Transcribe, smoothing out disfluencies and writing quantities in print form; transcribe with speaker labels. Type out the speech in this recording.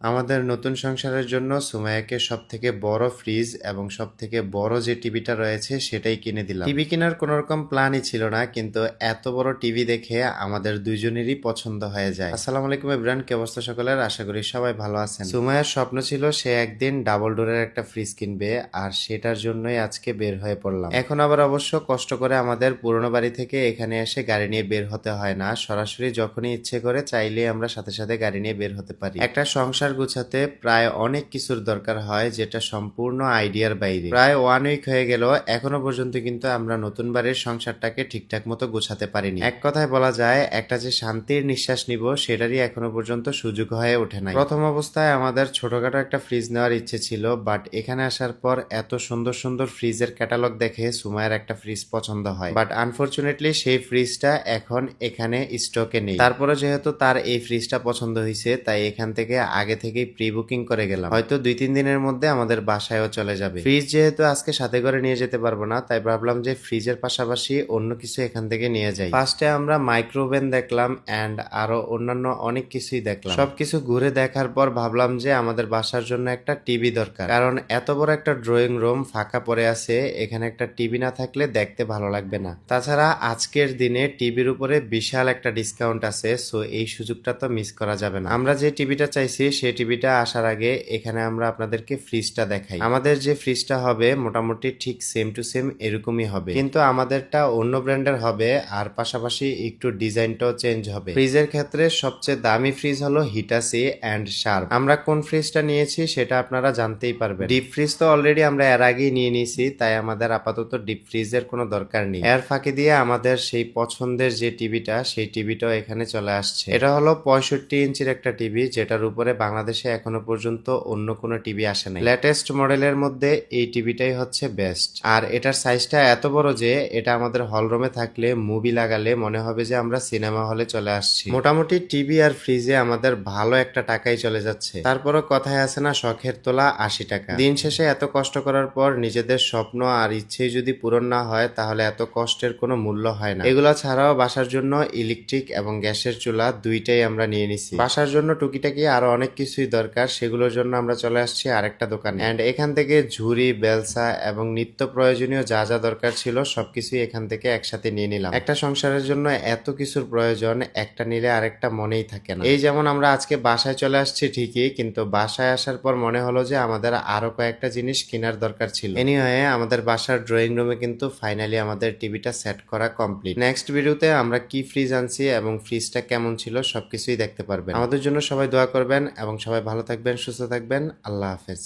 Speaker 1: আমাদের নতুন সংসারের জন্য সুমাইয়াকে সবথেকে বড় ফ্রিজ এবং সবথেকে বড় যে টিভিটা রয়েছে সেটাই কিনে দিলাম। টিভি কেনার কোনো রকম প্ল্যানই ছিল না, কিন্তু এত বড় টিভি দেখে আমাদের দুইজনেরই পছন্দ হয়ে যায়। আসসালামু আলাইকুম এভরিওয়ান, কি অবস্থা সকলের? আশা করি সবাই ভালো আছেন। সুমাইয়ার স্বপ্ন ছিল সে একদিন ডাবল ডোরের একটা ফ্রিজ কিনবে, আর সেটার জন্যই আজকে বের হয়ে পড়লাম। এখন আবার অবশ্য কষ্ট করে আমাদের পুরনো বাড়ি থেকে এখানে এসে গাড়ি নিয়ে বের হতে হয় না, সরাসরি যখনই ইচ্ছে করে চাইলে আমরা সাথে সাথে গাড়ি নিয়ে বের হতে পারি। একটা সংসার গুছাতে প্রায় অনেক কিছুর দরকার হয়, যেটা সম্পূর্ণ আইডিয়ার বাইরে। প্রায় 1 উইক হয়ে গেল, এখনো পর্যন্ত কিন্তু আমরা নতুন বাড়ির সংসারটাকে ঠিকঠাক মতো গোছাতে পারিনি। এক কথায় বলা যায়, একটা যে শান্তির নিঃশ্বাস নিব সেটারই এখনো পর্যন্ত সুযোগ হয়ে ওঠে নাই। প্রথম অবস্থায় আমাদের ছোটখাটো একটা ফ্রিজ নেওয়ার ইচ্ছে ছিল, বাট এখানে আসার পর এত সুন্দর সুন্দর ফ্রিজের ক্যাটালগ দেখে সুমাইয়ের একটা ফ্রিজ পছন্দ হয়, বাট আনফরচুনেটলি সেই ফ্রিজটা এখন এখানে স্টকে নেই। তারপরে যেহেতু তার এই ফ্রিজটা পছন্দ হয়েছে, তাই এখান থেকে আগে থেকেই প্রি বুকিং করে গেলাম, হয়তো 2-3 দিনের মধ্যে আমাদের বাসায়ও চলে যাবে। ফ্রিজ যেহেতু আজকে সাথে করে নিয়ে যেতে পারবো না, তাই ভাবলাম যে ফ্রিজের পাশাপাশি অন্য কিছু এখান থেকে নিয়ে যাই। ফার্স্টে আমরা মাইক্রোওভেন দেখলাম এন্ড আরো অন্যান্য অনেক কিছুই দেখলাম। সবকিছু ঘুরে দেখার পর ভাবলাম যে আমাদের বাসার জন্য একটা টিভি দরকার, কারণ এত বড় একটা ড্রয়িং রুম ফাঁকা পড়ে আছে, এখানে একটা টিভি না থাকলে দেখতে ভালো লাগবে না। তাছাড়া আজকের দিনে টিভির উপরে বিশাল একটা ডিসকাউন্ট আছে, সো এই সুযোগটা তো মিস করা যাবে না। আমরা যে টিভিটা চাইছি সেই টিভিটা আসার আগে এখানে আমরা আপনাদেরকে ফ্রিজটা দেখাই। আমাদের যে ফ্রিজটা হবে মোটামুটি ঠিক সেম টু সেম এরকমই হবে, কিন্তু আমাদেরটা অন্য ব্র্যান্ডের হবে, আর পাশাপাশি একটু ডিজাইনটাও চেঞ্জ হবে। ফ্রিজের ক্ষেত্রে সবচেয়ে দামি ফ্রিজ হলো হিটাসি এন্ড শার্প। আমরা কোন ফ্রিজটা নিয়েছি সেটা আপনারা জানতেই পারবেন। ডিপ ফ্রিজ তো অলরেডি আমরা এর আগেই নিয়ে নিয়েছি, তাই আমাদের আপাতত ডিপ ফ্রিজের কোনো দরকার নেই। এর ফাঁকি দিয়ে আমাদের সেই পছন্দের যে টিভিটা, সেই টিভিটাও এখানে চলে আসছে। এটা হলো 65 ইঞ্চির একটা টিভি, যেটার উপরে বাংলাদেশে এখনো পর্যন্ত অন্য কোনো টিভি আসে নাই। লেটেস্ট মডেলের মধ্যে এই টিভিটাই হচ্ছে বেস্ট, আর এটার সাইজটা এত বড় যে এটা আমাদের হল রুমে থাকলে মুভি লাগালে মনে হবে যে আমরা সিনেমা হলে চলে আসছি। মোটামুটি টিভি আর ফ্রিজে আমাদের ভালো একটা টাকাই চলে যাচ্ছে। তারপরও কথায় আছে না, শখের তোলা 80 টাকা। দিন শেষে এত কষ্ট করার পর নিজেদের স্বপ্ন আর ইচ্ছেই যদি পূরণ না হয়, তাহলে এত কষ্টের কোনো মূল্য হয় না। এগুলো ছাড়াও বাসার জন্য ইলেকট্রিক এবং গ্যাসের চুলা দুইটাই আমরা নিয়ে নিছি। বাসার জন্য টুকিটাকি আরো অনেক কিছুই দরকার, সেগুলোর জন্য আমরা চলে আসছি আরেকটা দোকানে, এন্ড এখান থেকে ঝুড়ি, বেলসা এবং নিত্য প্রয়োজনীয় যা যা দরকার ছিল সবকিছুই এখান থেকে একসাথে নিয়ে নিলাম। একটা সংসারের জন্য এত কিছুর প্রয়োজন, একটা নিলে আরেকটা মনেই থাকে না। এই যেমন আমরা আজকে বাসায় চলে আসছি ঠিকই, কিন্তু বাসায় আসার পর মনে হলো যে আমাদের আরো কয়েকটা জিনিস কেনার দরকার ছিল। এনিওয়ে, আমাদের বাসার ড্রয়িং রুমে কিন্তু ফাইনালি আমাদের টিভিটা সেট করা কমপ্লিট। নেক্সট ভিডিওতে আমরা কি ফ্রিজ আনছি এবং ফ্রিজটা কেমন ছিল সবকিছুই দেখতে পারবেন। আমাদের জন্য সবাই দোয়া করবেন এবং সবাই ভালো থাকবেন, সুস্থ থাকবেন। আল্লাহ হাফেজ।